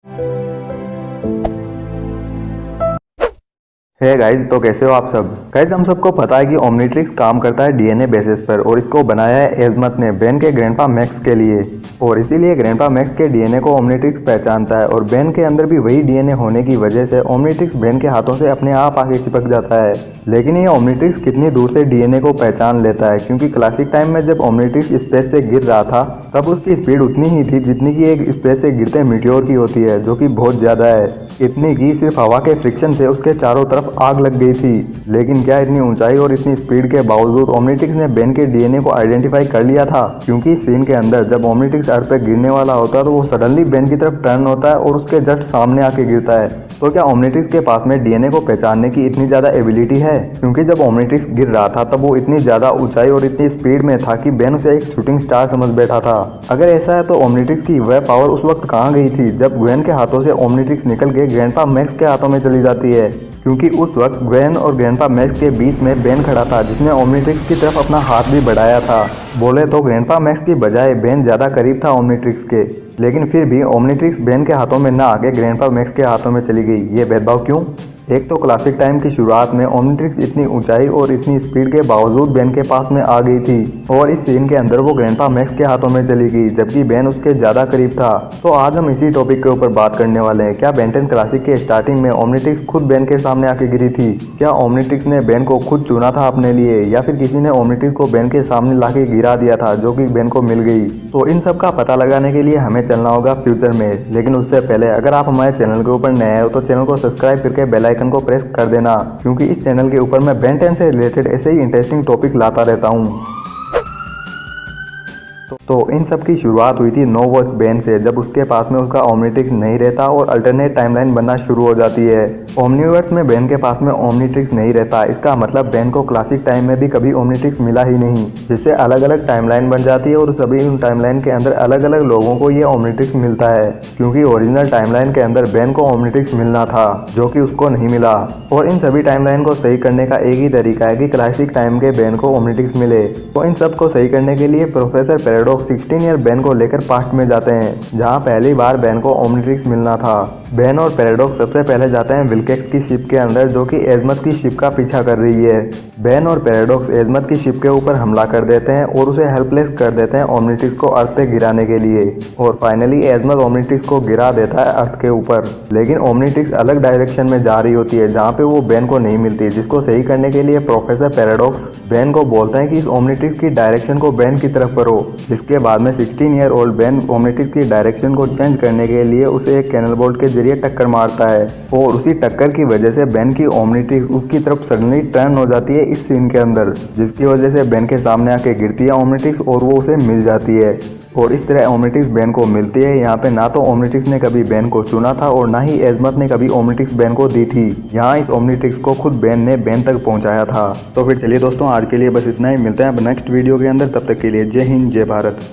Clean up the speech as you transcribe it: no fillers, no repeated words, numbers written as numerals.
Hey guys, तो कैसे हो आप सब। गाइस, हम सबको पता है कि ओमनीट्रिक्स काम करता है डीएनए बेसिस पर और इसको बनाया है एजमत ने बेन के ग्रैंडपा मैक्स के लिए। और इसीलिए ग्रैंडपा मैक्स के डीएनए को ओमनीट्रिक्स पहचानता है और बेन के अंदर भी वही डीएनए होने की वजह से ओमनीट्रिक्स बेन के हाथों से अपने आप आके चिपक जाता है। लेकिन ये ओमनीट्रिक्स कितनी दूर से डीएनए को पहचान लेता है, क्योंकि क्लासिक टाइम में जब ओमनीट्रिक्स स्पेस से गिर रहा था तब उसकी स्पीड उतनी ही थी जितनी की एक स्पेस से गिरते मीटियोर की होती है, जो कि बहुत ज्यादा है। इतनी की सिर्फ हवा के फ्रिक्शन से उसके चारों तरफ आग लग गई थी। लेकिन क्या इतनी ऊंचाई और इतनी स्पीड के बावजूद ओमनीट्रिक्स ने बेन के डीएनए को आइडेंटिफाई कर लिया था, क्योंकि इस सीन के अंदर जब ओमनीट्रिक्स अर्थ पे गिरने वाला होता है तो वो सडनली बेन की तरफ टर्न होता है और उसके जस्ट सामने आके गिरता है। तो क्या ओमनीट्रिक्स के पास में डीएनए को पहचानने की इतनी ज्यादा एबिलिटी है? क्योंकि जब ओमनीट्रिक्स गिर रहा था तब वो इतनी ज्यादा ऊंचाई और इतनी स्पीड में था कि बेन उसे एक शूटिंग स्टार समझ बैठा था। अगर ऐसा है तो ओमनीट्रिक्स की वह पावर उस वक्त कहाँ गई थी जब ग्वेन के हाथों से ओमनीट्रिक्स निकल के ग्रैंडपा मैक्स के हाथों में चली जाती है? क्योंकि उस वक्त ग्वेन और ग्रैंडपा मैक्स के बीच में बेन खड़ा था, जिसने ओमनीट्रिक्स की तरफ अपना हाथ भी बढ़ाया था। बोले तो ग्रैंडपा मैक्स की बजाय बेन ज्यादा करीब था ओमनीट्रिक्स के, लेकिन फिर भी ओमनीट्रिक्स बेन के हाथों में ना आके ग्रैंडपा मैक्स के हाथों में चली गई। ये भेदभाव क्यों? एक तो क्लासिक टाइम की शुरुआत में ओमनीट्रिक्स इतनी ऊंचाई और इतनी स्पीड के बावजूद बेन के पास में आ गई थी और इस सीन के अंदर वो ग्रैंडपा मैक्स के हाथों में चली गई, जबकि बेन उसके ज्यादा करीब था। तो आज हम इसी टॉपिक के ऊपर बात करने वाले हैं। क्या बेन 10 क्लासिक के स्टार्टिंग में ओमनीट्रिक्स खुद बेन के सामने आके गिरी थी? क्या ओमनीट्रिक्स ने बेन को खुद चुना था अपने लिए, या फिर किसी ने ओमनीट्रिक्स को बेन के सामने लाके गिरा दिया था जो कि बेन को मिल गई? तो इन सब का पता लगाने के लिए हमें चलना होगा फ्यूचर में। लेकिन उससे पहले अगर आप हमारे चैनल के ऊपर नए हो तो चैनल को सब्सक्राइब करके बेल आइकन को प्रेस कर देना, क्योंकि इस चैनल के ऊपर मैं बेन 10 से रिलेटेड ऐसे ही इंटरेस्टिंग टॉपिक लाता रहता हूँ। तो इन सब की शुरुआत हुई थी नो वॉच बेन से, जब उसके पास में उसका ओमनीट्रिक्स नहीं रहता और अल्टरनेट टाइमलाइन बनना शुरू हो जाती है। ओमनीवर्स में बेन के पास में ओमनीट्रिक्स नहीं रहता, इसका मतलब बेन को क्लासिक टाइम में भी कभी ओमनीट्रिक्स मिला ही नहीं, जिससे अलग अलग टाइमलाइन बन जाती है और सभी उन टाइमलाइन के अंदर अलग अलग लोगों को ये ओमनीट्रिक्स मिलता है। क्योंकि ओरिजिनल टाइमलाइन के अंदर बेन को ओमनीट्रिक्स मिलना था, जो कि उसको नहीं मिला। और इन सभी टाइमलाइन को सही करने का एक ही तरीका है कि क्लासिक टाइम के बेन को ओमनीट्रिक्स मिले। तो इन सब को सही करने के लिए प्रोफेसर पैराडॉक्स 16 ईयर बेन को लेकर पास्ट में जाते हैं, जहां पहली बार बेन को ओमनीट्रिक्स मिलना था। बेन और पैराडॉक्स सबसे पहले जाते हैं विल्केक्स की शिप के अंदर, जो कि एजमत की शिप का पीछा कर रही है। बेन और पैराडॉक्स एजमत की शिप के ऊपर हमला कर देते हैं और उसे हेल्पलेस कर देते हैं ओमनीट्रिक्स को अर्थ पे गिराने के लिए। और फाइनली एजमत ओमनीट्रिक्स को गिरा देता है अर्थ के ऊपर। लेकिन ओमनीट्रिक्स अलग डायरेक्शन में जा रही होती है, जहाँ पे वो बेन को नहीं मिलती, जिसको सही करने के लिए प्रोफेसर पैराडॉक्स बेन को बोलते हैं कि इस ओमनीट्रिक्स की डायरेक्शन को बेन की तरफ करो। जिसके बाद में 16 ईयर ओल्ड बेन ओमनीट्रिक्स की डायरेक्शन को चेंज करने के लिए उसे एक कैनल बोल्ट के जरिए टक्कर मारता है, और उसी टक्कर की वजह से बेन की ओमनीट्रिक्स उसकी तरफ सडनली टर्न हो जाती है इस सीन के अंदर, जिसकी वजह से बेन के सामने आके गिरती है ओमनीट्रिक्स और वो उसे मिल जाती है। और इस तरह ओमनीट्रिक्स बेन को मिलती है। यहाँ पे ना तो ओमनीट्रिक्स ने कभी बेन को चुना था और ना ही एजमत ने कभी ओमनीट्रिक्स बेन को दी थी। यहाँ इस ओमनीट्रिक्स को खुद बेन ने बेन तक पहुँचाया था। तो फिर चलिए दोस्तों, आज के लिए बस इतना ही। मिलते हैं अब नेक्स्ट वीडियो के अंदर। तब तक के लिए जय हिंद, जय भारत।